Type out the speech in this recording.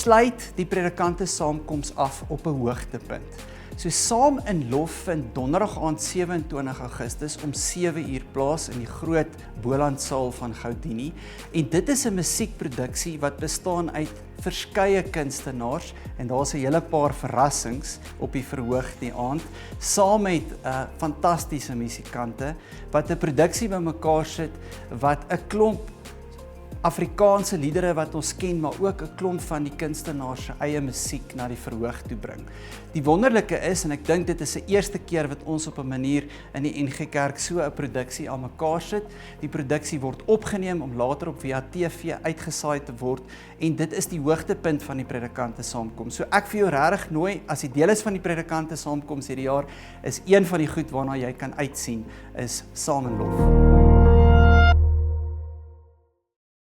sluit die predikante saamkoms af op 'n hoogtepunt. So Saam in Lof vind donderdag aand 27 Augustus om 7 uur plaas in die groot Bolandsaal van Goudini. En dit is 'n musiekproduksie wat bestaan uit verskeie kunstenaars en daar's 'n hele paar verrassings op die verhoog die aand, saam met fantastiese musikante wat 'n produksie bymekaar sit wat 'n klomp Afrikaanse liedere wat ons ken, maar ook 'n klomp van die kunstenaars se eie musiek na die verhoog toe bring. Die wonderlike is, en ek dink dit is die eerste keer wat ons op 'n manier in die NG Kerk so 'n produksie aan mekaar sit. Die produksie word opgeneem om later op via TV uitgesaai te word en dit is die hoogtepunt van die predikante saamkoms. So ek vir jou regtig nooi, as die deel is van die predikante saamkoms hierdie jaar, is een van die goed waarna jy kan uitsien, is Saam in Lof.